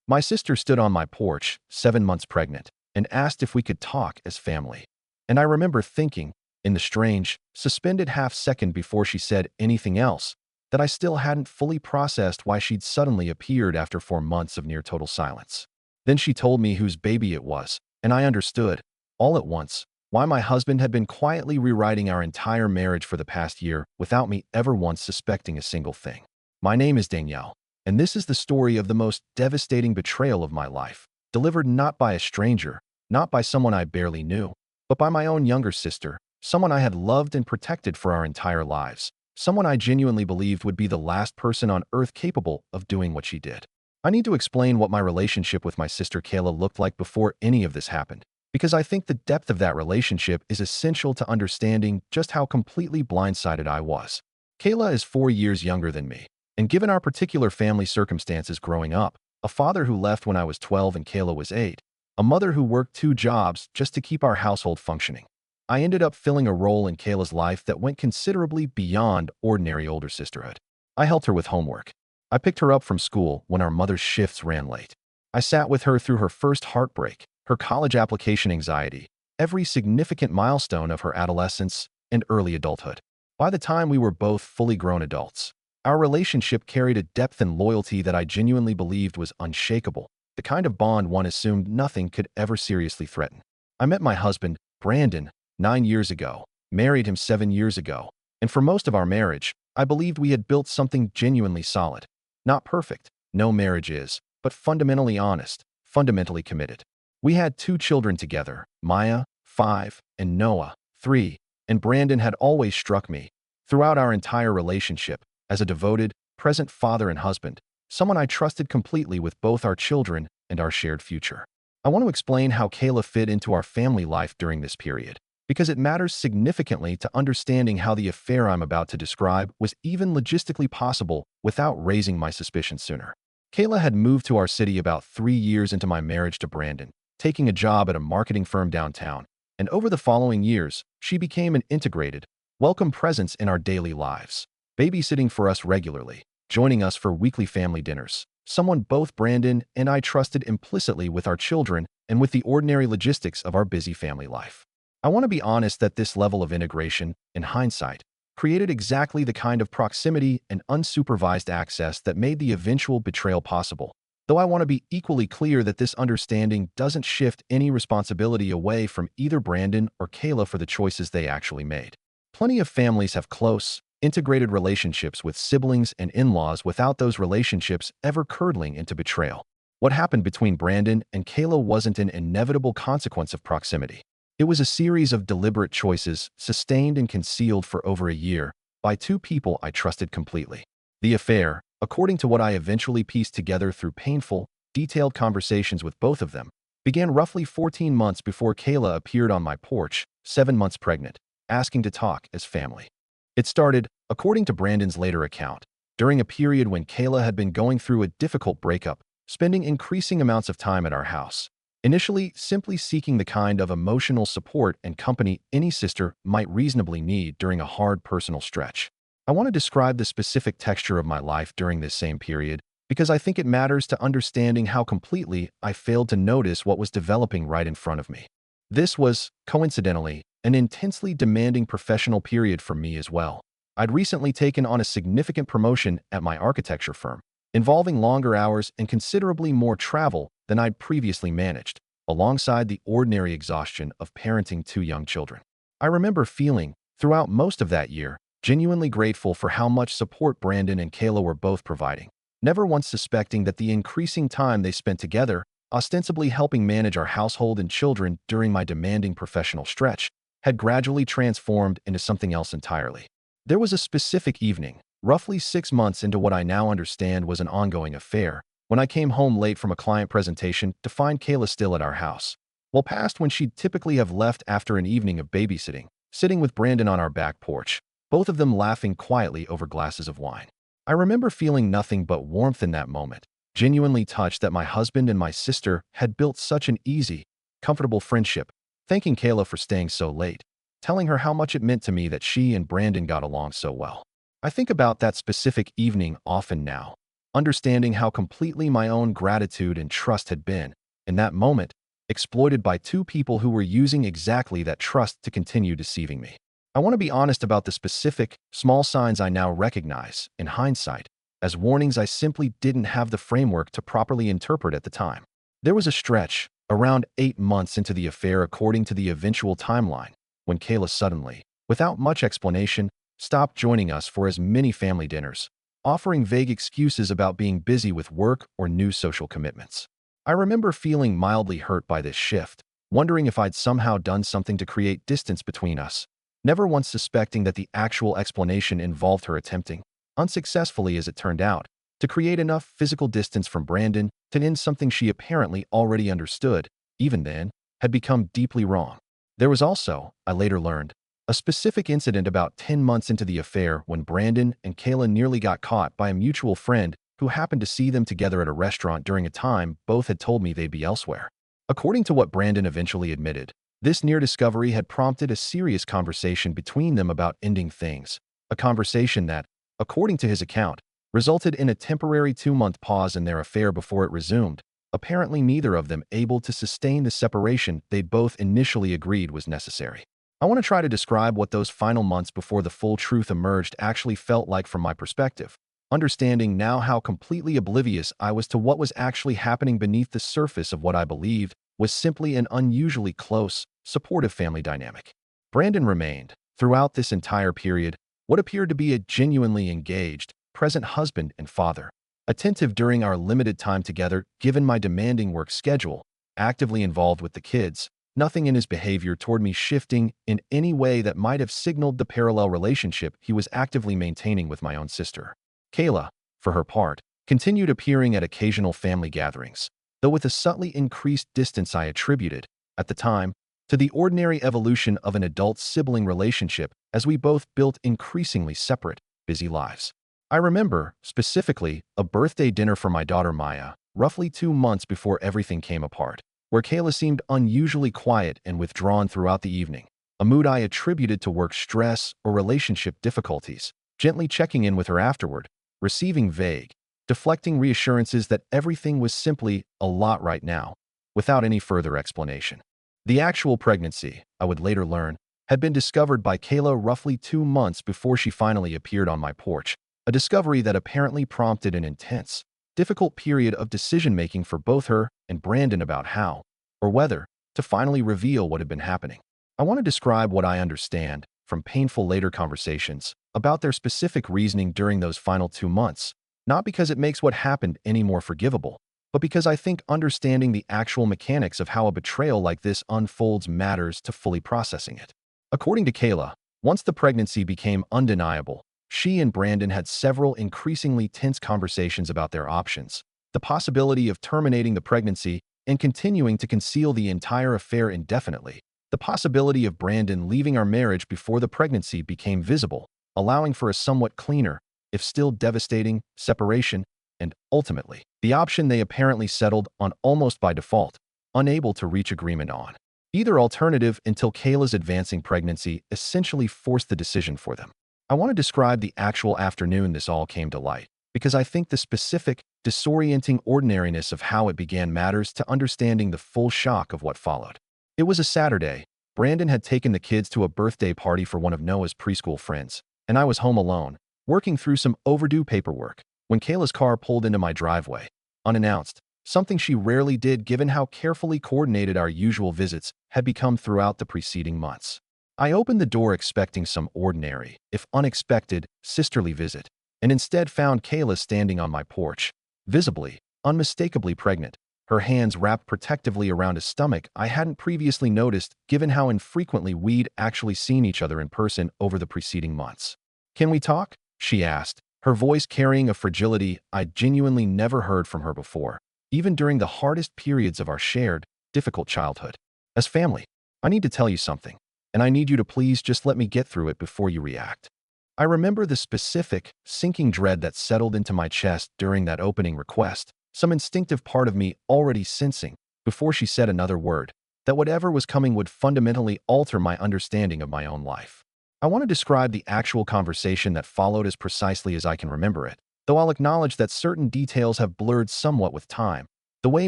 My sister stood on my porch, 7 months pregnant, and asked if we could talk as family. And I remember thinking, in the strange, suspended half-second before she said anything else, that I still hadn't fully processed why she'd suddenly appeared after 4 months of near-total silence. Then she told me whose baby it was, and I understood, all at once, why my husband had been quietly rewriting our entire marriage for the past year without me ever once suspecting a single thing. My name is Danielle, and this is the story of the most devastating betrayal of my life, delivered not by a stranger, not by someone I barely knew, but by my own younger sister, someone I had loved and protected for our entire lives, someone I genuinely believed would be the last person on earth capable of doing what she did. I need to explain what my relationship with my sister Kayla looked like before any of this happened, because I think the depth of that relationship is essential to understanding just how completely blindsided I was. Kayla is 4 years younger than me, and given our particular family circumstances growing up, a father who left when I was 12 and Kayla was 8, a mother who worked 2 jobs just to keep our household functioning, I ended up filling a role in Kayla's life that went considerably beyond ordinary older sisterhood. I helped her with homework. I picked her up from school when our mother's shifts ran late. I sat with her through her first heartbreak, her college application anxiety, every significant milestone of her adolescence and early adulthood. By the time we were both fully grown adults, our relationship carried a depth and loyalty that I genuinely believed was unshakable, the kind of bond one assumed nothing could ever seriously threaten. I met my husband, Brandon, 9 years ago, married him 7 years ago, and for most of our marriage, I believed we had built something genuinely solid. Not perfect, no marriage is, but fundamentally honest, fundamentally committed. We had 2 children together, Maya, 5, and Noah, 3, and Brandon had always struck me, throughout our entire relationship, as a devoted, present father and husband, someone I trusted completely with both our children and our shared future. I want to explain how Kayla fit into our family life during this period, because it matters significantly to understanding how the affair I'm about to describe was even logistically possible without raising my suspicions sooner. Kayla had moved to our city about 3 years into my marriage to Brandon, taking a job at a marketing firm downtown, and over the following years, she became an integrated, welcome presence in our daily lives, babysitting for us regularly, joining us for weekly family dinners, someone both Brandon and I trusted implicitly with our children and with the ordinary logistics of our busy family life. I want to be honest that this level of integration, in hindsight, created exactly the kind of proximity and unsupervised access that made the eventual betrayal possible, though I want to be equally clear that this understanding doesn't shift any responsibility away from either Brandon or Kayla for the choices they actually made. Plenty of families have close, integrated relationships with siblings and in-laws without those relationships ever curdling into betrayal. What happened between Brandon and Kayla wasn't an inevitable consequence of proximity. It was a series of deliberate choices, sustained and concealed for over a year, by 2 people I trusted completely. The affair, according to what I eventually pieced together through painful, detailed conversations with both of them, began roughly 14 months before Kayla appeared on my porch, 7 months pregnant, asking to talk as family. It started, according to Brandon's later account, during a period when Kayla had been going through a difficult breakup, spending increasing amounts of time at our house. Initially, simply seeking the kind of emotional support and company any sister might reasonably need during a hard personal stretch. I want to describe the specific texture of my life during this same period because I think it matters to understanding how completely I failed to notice what was developing right in front of me. This was, coincidentally, an intensely demanding professional period for me as well. I'd recently taken on a significant promotion at my architecture firm, involving longer hours and considerably more travel than I'd previously managed, alongside the ordinary exhaustion of parenting 2 young children. I remember feeling, throughout most of that year, genuinely grateful for how much support Brandon and Kayla were both providing, never once suspecting that the increasing time they spent together, ostensibly helping manage our household and children during my demanding professional stretch, had gradually transformed into something else entirely. There was a specific evening, roughly 6 months into what I now understand was an ongoing affair, when I came home late from a client presentation to find Kayla still at our house. Well past when she'd typically have left after an evening of babysitting, sitting with Brandon on our back porch, both of them laughing quietly over glasses of wine. I remember feeling nothing but warmth in that moment, genuinely touched that my husband and my sister had built such an easy, comfortable friendship, thanking Kayla for staying so late, telling her how much it meant to me that she and Brandon got along so well. I think about that specific evening often now, understanding how completely my own gratitude and trust had been, in that moment, exploited by two people who were using exactly that trust to continue deceiving me. I want to be honest about the specific, small signs I now recognize, in hindsight, as warnings I simply didn't have the framework to properly interpret at the time. There was a stretch, around 8 months into the affair according to the eventual timeline, when Kayla suddenly, without much explanation, stopped joining us for as many family dinners, offering vague excuses about being busy with work or new social commitments. I remember feeling mildly hurt by this shift, wondering if I'd somehow done something to create distance between us, never once suspecting that the actual explanation involved her attempting, unsuccessfully as it turned out, to create enough physical distance from Brandon to end something she apparently already understood, even then, had become deeply wrong. There was also, I later learned, a specific incident about 10 months into the affair when Brandon and Kayla nearly got caught by a mutual friend who happened to see them together at a restaurant during a time both had told me they'd be elsewhere. According to what Brandon eventually admitted, this near discovery had prompted a serious conversation between them about ending things, a conversation that, according to his account, resulted in a temporary 2-month pause in their affair before it resumed, apparently neither of them able to sustain the separation they'd both initially agreed was necessary. I want to try to describe what those final months before the full truth emerged actually felt like from my perspective, understanding now how completely oblivious I was to what was actually happening beneath the surface of what I believed was simply an unusually close, supportive family dynamic. Brandon remained, throughout this entire period, what appeared to be a genuinely engaged, present husband and father, attentive during our limited time together given my demanding work schedule, actively involved with the kids, nothing in his behavior toward me shifting in any way that might have signaled the parallel relationship he was actively maintaining with my own sister. Kayla, for her part, continued appearing at occasional family gatherings, though with a subtly increased distance I attributed, at the time, to the ordinary evolution of an adult sibling relationship as we both built increasingly separate, busy lives. I remember, specifically, a birthday dinner for my daughter Maya, roughly 2 months before everything came apart, where Kayla seemed unusually quiet and withdrawn throughout the evening, a mood I attributed to work stress or relationship difficulties, gently checking in with her afterward, receiving vague, deflecting reassurances that everything was simply a lot right now, without any further explanation. The actual pregnancy, I would later learn, had been discovered by Kayla roughly 2 months before she finally appeared on my porch, a discovery that apparently prompted an intense, difficult period of decision-making for both her and Brandon about how, or whether, to finally reveal what had been happening. I want to describe what I understand, from painful later conversations, about their specific reasoning during those final 2 months, not because it makes what happened any more forgivable, but because I think understanding the actual mechanics of how a betrayal like this unfolds matters to fully processing it. According to Kayla, once the pregnancy became undeniable, she and Brandon had several increasingly tense conversations about their options, the possibility of terminating the pregnancy and continuing to conceal the entire affair indefinitely, the possibility of Brandon leaving our marriage before the pregnancy became visible, allowing for a somewhat cleaner, if still devastating, separation, and, ultimately, the option they apparently settled on almost by default, unable to reach agreement on. Either alternative until Kayla's advancing pregnancy essentially forced the decision for them. I want to describe the actual afternoon this all came to light, because I think the specific, disorienting ordinariness of how it began matters to understanding the full shock of what followed. It was a Saturday. Brandon had taken the kids to a birthday party for one of Noah's preschool friends, and I was home alone, working through some overdue paperwork, when Kayla's car pulled into my driveway, unannounced, something she rarely did given how carefully coordinated our usual visits had become throughout the preceding months. I opened the door expecting some ordinary, if unexpected, sisterly visit, and instead found Kayla standing on my porch, visibly, unmistakably pregnant, her hands wrapped protectively around a stomach I hadn't previously noticed given how infrequently we'd actually seen each other in person over the preceding months. "Can we talk?" she asked, her voice carrying a fragility I'd genuinely never heard from her before, even during the hardest periods of our shared, difficult childhood. "As family, I need to tell you something, and I need you to please just let me get through it before you react." I remember the specific, sinking dread that settled into my chest during that opening request, some instinctive part of me already sensing, before she said another word, that whatever was coming would fundamentally alter my understanding of my own life. I want to describe the actual conversation that followed as precisely as I can remember it, though I'll acknowledge that certain details have blurred somewhat with time, the way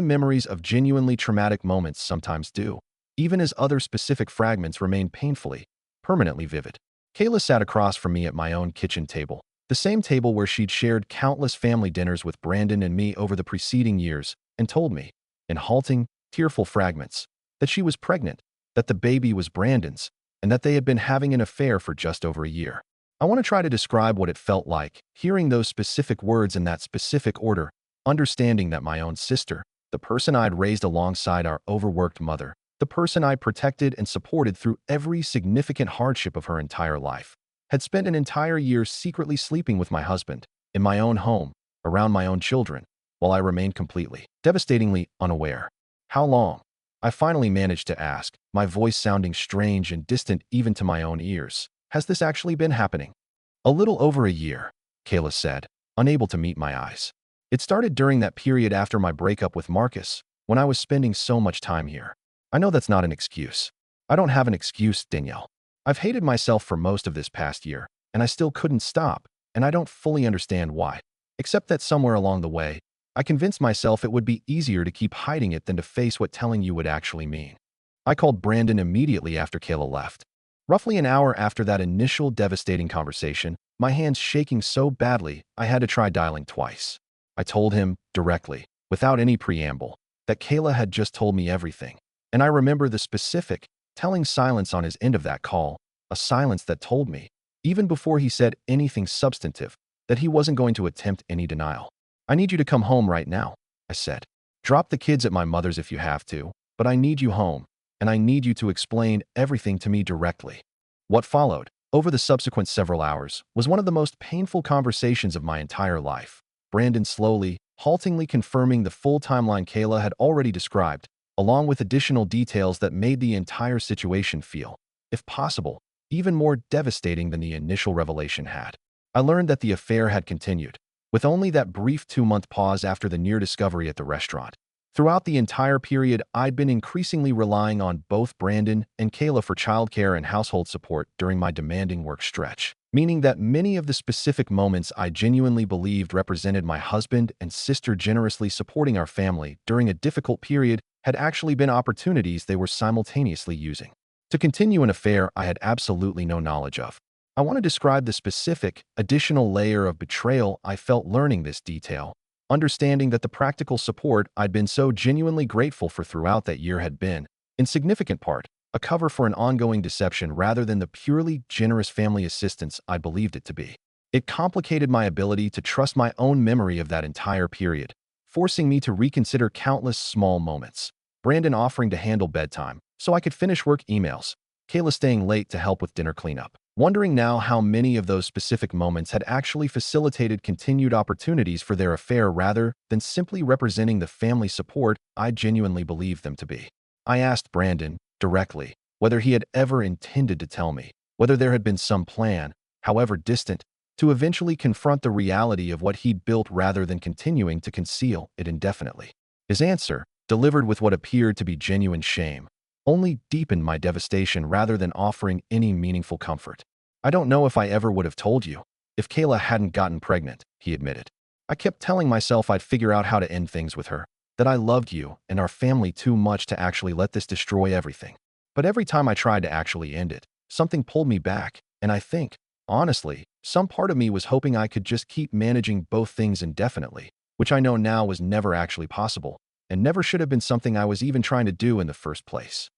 memories of genuinely traumatic moments sometimes do, even as other specific fragments remain painfully, permanently vivid. Kayla sat across from me at my own kitchen table, the same table where she'd shared countless family dinners with Brandon and me over the preceding years, and told me, in halting, tearful fragments, that she was pregnant, that the baby was Brandon's, and that they had been having an affair for just over a year. I want to try to describe what it felt like, hearing those specific words in that specific order, understanding that my own sister, the person I'd raised alongside our overworked mother, the person I protected and supported through every significant hardship of her entire life, had spent an entire year secretly sleeping with my husband, in my own home, around my own children, while I remained completely, devastatingly unaware. How long? I finally managed to ask, my voice sounding strange and distant even to my own ears. Has this actually been happening? A little over a year, Kayla said, unable to meet my eyes. It started during that period after my breakup with Marcus, when I was spending so much time here. I know that's not an excuse. I don't have an excuse, Danielle. I've hated myself for most of this past year, and I still couldn't stop, and I don't fully understand why. Except that somewhere along the way, I convinced myself it would be easier to keep hiding it than to face what telling you would actually mean. I called Brandon immediately after Kayla left. Roughly an hour after that initial devastating conversation, my hands shaking so badly I had to try dialing twice. I told him, directly, without any preamble, that Kayla had just told me everything. And I remember the specific, telling silence on his end of that call, a silence that told me, even before he said anything substantive, that he wasn't going to attempt any denial. I need you to come home right now, I said. Drop the kids at my mother's if you have to, but I need you home, and I need you to explain everything to me directly. What followed, over the subsequent several hours, was one of the most painful conversations of my entire life. Brandon slowly, haltingly confirming the full timeline Kayla had already described, along with additional details that made the entire situation feel, if possible, even more devastating than the initial revelation had. I learned that the affair had continued, with only that brief 2-month pause after the near discovery at the restaurant. Throughout the entire period, I'd been increasingly relying on both Brandon and Kayla for childcare and household support during my demanding work stretch, meaning that many of the specific moments I genuinely believed represented my husband and sister generously supporting our family during a difficult period had actually been opportunities they were simultaneously using to continue an affair I had absolutely no knowledge of. I want to describe the specific, additional layer of betrayal I felt learning this detail, understanding that the practical support I'd been so genuinely grateful for throughout that year had been, in significant part, a cover for an ongoing deception rather than the purely generous family assistance I believed it to be. It complicated my ability to trust my own memory of that entire period, forcing me to reconsider countless small moments. Brandon offering to handle bedtime so I could finish work emails, Kayla staying late to help with dinner cleanup. Wondering now how many of those specific moments had actually facilitated continued opportunities for their affair rather than simply representing the family support I genuinely believed them to be. I asked Brandon, directly, whether he had ever intended to tell me, whether there had been some plan, however distant, to eventually confront the reality of what he'd built rather than continuing to conceal it indefinitely. His answer, delivered with what appeared to be genuine shame, only deepened my devastation rather than offering any meaningful comfort. I don't know if I ever would have told you, if Kayla hadn't gotten pregnant, he admitted. I kept telling myself I'd figure out how to end things with her, that I loved you and our family too much to actually let this destroy everything. But every time I tried to actually end it, something pulled me back, and I think, honestly, some part of me was hoping I could just keep managing both things indefinitely, which I know now was never actually possible, and never should have been something I was even trying to do in the first place.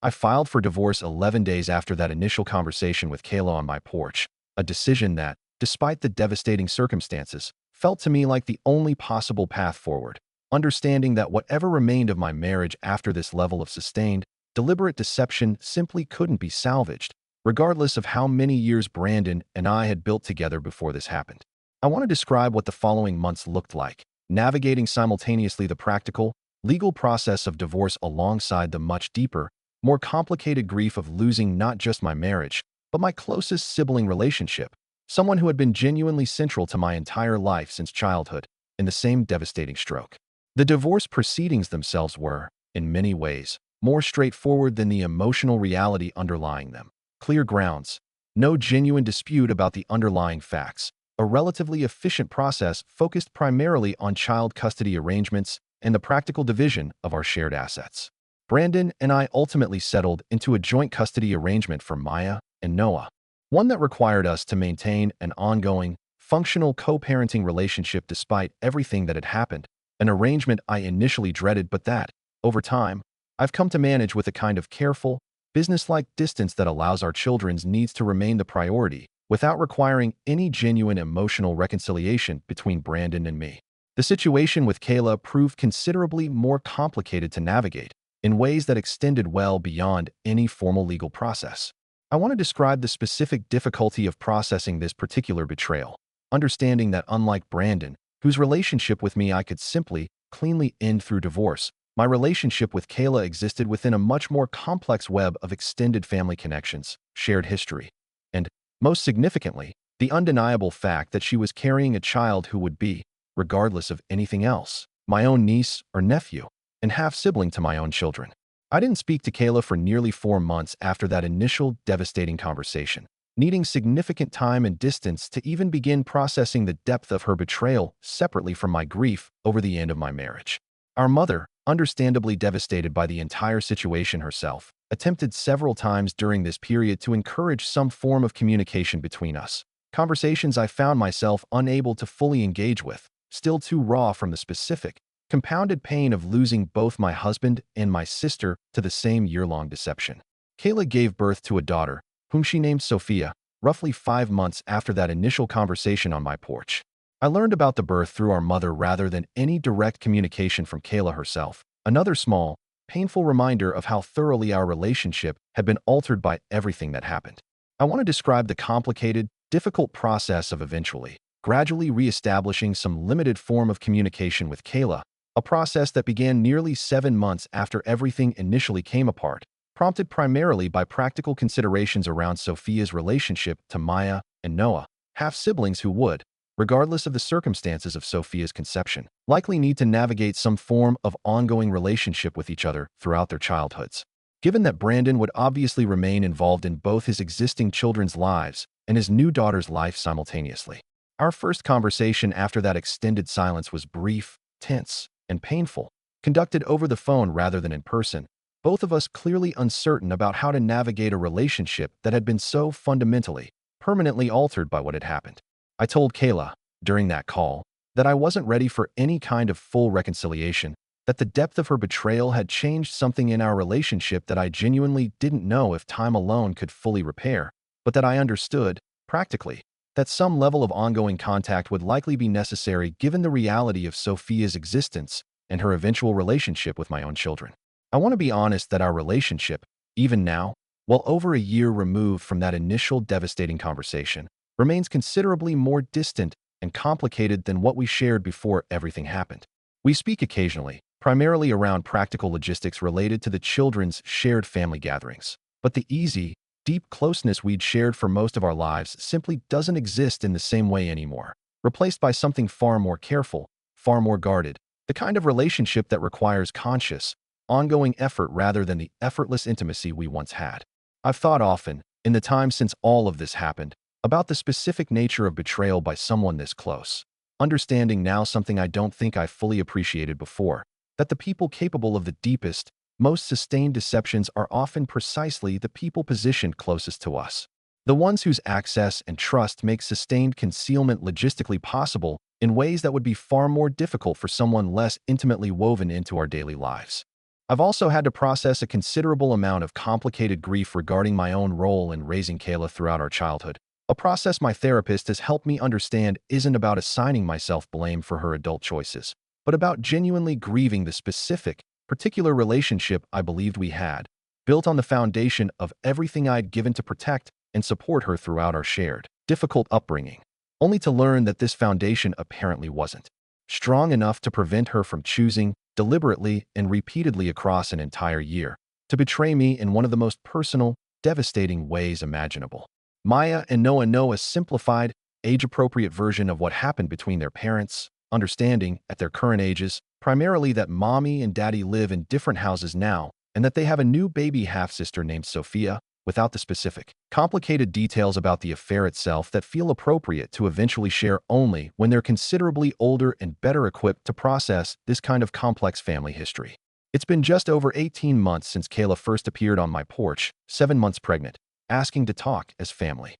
I filed for divorce 11 days after that initial conversation with Kayla on my porch, a decision that, despite the devastating circumstances, felt to me like the only possible path forward, understanding that whatever remained of my marriage after this level of sustained, deliberate deception simply couldn't be salvaged, regardless of how many years Brandon and I had built together before this happened. I want to describe what the following months looked like, navigating simultaneously the practical, legal process of divorce alongside the much deeper, more complicated grief of losing not just my marriage, but my closest sibling relationship, someone who had been genuinely central to my entire life since childhood, in the same devastating stroke. The divorce proceedings themselves were, in many ways, more straightforward than the emotional reality underlying them. Clear grounds, no genuine dispute about the underlying facts, a relatively efficient process focused primarily on child custody arrangements and the practical division of our shared assets. Brandon and I ultimately settled into a joint custody arrangement for Maya and Noah, one that required us to maintain an ongoing, functional co-parenting relationship despite everything that had happened, an arrangement I initially dreaded but that, over time, I've come to manage with a kind of careful, business-like distance that allows our children's needs to remain the priority without requiring any genuine emotional reconciliation between Brandon and me. The situation with Kayla proved considerably more complicated to navigate in ways that extended well beyond any formal legal process. I want to describe the specific difficulty of processing this particular betrayal, understanding that unlike Brandon, whose relationship with me I could simply, cleanly end through divorce, my relationship with Kayla existed within a much more complex web of extended family connections, shared history, and, most significantly, the undeniable fact that she was carrying a child who would be, regardless of anything else, my own niece or nephew, and half-sibling to my own children. I didn't speak to Kayla for nearly 4 months after that initial devastating conversation, needing significant time and distance to even begin processing the depth of her betrayal separately from my grief over the end of my marriage. Our mother, understandably devastated by the entire situation herself, attempted several times during this period to encourage some form of communication between us. Conversations I found myself unable to fully engage with, still too raw from the specific, compounded pain of losing both my husband and my sister to the same year-long deception. Kayla gave birth to a daughter, whom she named Sophia, roughly 5 months after that initial conversation on my porch. I learned about the birth through our mother rather than any direct communication from Kayla herself, another small, painful reminder of how thoroughly our relationship had been altered by everything that happened. I want to describe the complicated, difficult process of eventually, gradually reestablishing some limited form of communication with Kayla, a process that began nearly 7 months after everything initially came apart, prompted primarily by practical considerations around Sophia's relationship to Maya and Noah, half-siblings who would, regardless of the circumstances of Sophia's conception, likely need to navigate some form of ongoing relationship with each other throughout their childhoods. Given that Brandon would obviously remain involved in both his existing children's lives and his new daughter's life simultaneously, our first conversation after that extended silence was brief, tense, and painful, conducted over the phone rather than in person, both of us clearly uncertain about how to navigate a relationship that had been so fundamentally, permanently altered by what had happened. I told Kayla, during that call, that I wasn't ready for any kind of full reconciliation, that the depth of her betrayal had changed something in our relationship that I genuinely didn't know if time alone could fully repair, but that I understood, practically, that some level of ongoing contact would likely be necessary given the reality of Sophia's existence and her eventual relationship with my own children. I want to be honest that our relationship, even now, while over a year removed from that initial devastating conversation, remains considerably more distant and complicated than what we shared before everything happened. We speak occasionally, primarily around practical logistics related to the children's shared family gatherings, but the easy, deep closeness we'd shared for most of our lives simply doesn't exist in the same way anymore, replaced by something far more careful, far more guarded, the kind of relationship that requires conscious, ongoing effort rather than the effortless intimacy we once had. I've thought often, in the time since all of this happened, about the specific nature of betrayal by someone this close, understanding now something I don't think I fully appreciated before, that the people capable of the deepest, most sustained deceptions are often precisely the people positioned closest to us. The ones whose access and trust make sustained concealment logistically possible in ways that would be far more difficult for someone less intimately woven into our daily lives. I've also had to process a considerable amount of complicated grief regarding my own role in raising Kayla throughout our childhood, a process my therapist has helped me understand isn't about assigning myself blame for her adult choices, but about genuinely grieving the specific, particular relationship I believed we had, built on the foundation of everything I'd given to protect and support her throughout our shared, difficult upbringing, only to learn that this foundation apparently wasn't strong enough to prevent her from choosing, deliberately and repeatedly across an entire year, to betray me in one of the most personal, devastating ways imaginable. Maya and Noah know a simplified, age-appropriate version of what happened between their parents, understanding, at their current ages, primarily that mommy and daddy live in different houses now, and that they have a new baby half-sister named Sophia, without the specific, complicated details about the affair itself that feel appropriate to eventually share only when they're considerably older and better equipped to process this kind of complex family history. It's been just over 18 months since Kayla first appeared on my porch, 7 months pregnant, asking to talk as family.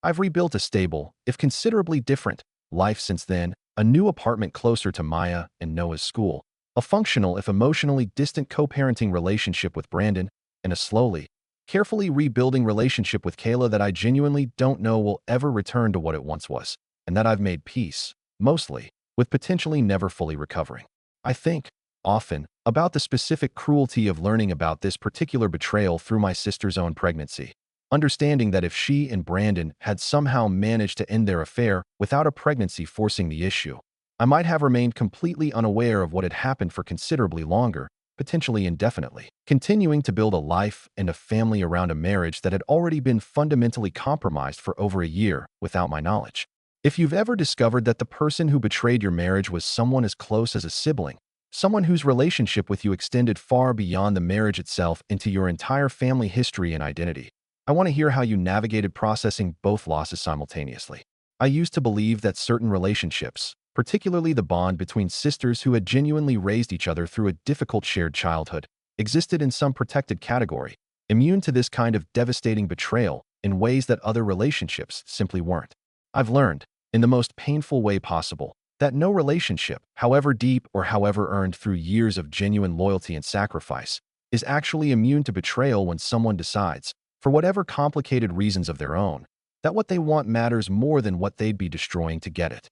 I've rebuilt a stable, if considerably different, life since then, a new apartment closer to Maya and Noah's school, a functional if emotionally distant co-parenting relationship with Brandon, and a slowly, carefully rebuilding relationship with Kayla that I genuinely don't know will ever return to what it once was, and that I've made peace, mostly, with potentially never fully recovering. I think, often, about the specific cruelty of learning about this particular betrayal through my sister's own pregnancy, understanding that if she and Brandon had somehow managed to end their affair without a pregnancy forcing the issue, I might have remained completely unaware of what had happened for considerably longer, potentially indefinitely, continuing to build a life and a family around a marriage that had already been fundamentally compromised for over a year without my knowledge. If you've ever discovered that the person who betrayed your marriage was someone as close as a sibling, someone whose relationship with you extended far beyond the marriage itself into your entire family history and identity, I want to hear how you navigated processing both losses simultaneously. I used to believe that certain relationships, particularly the bond between sisters who had genuinely raised each other through a difficult shared childhood, existed in some protected category, immune to this kind of devastating betrayal in ways that other relationships simply weren't. I've learned, in the most painful way possible, that no relationship, however deep or however earned through years of genuine loyalty and sacrifice, is actually immune to betrayal when someone decides, for whatever complicated reasons of their own, that what they want matters more than what they'd be destroying to get it.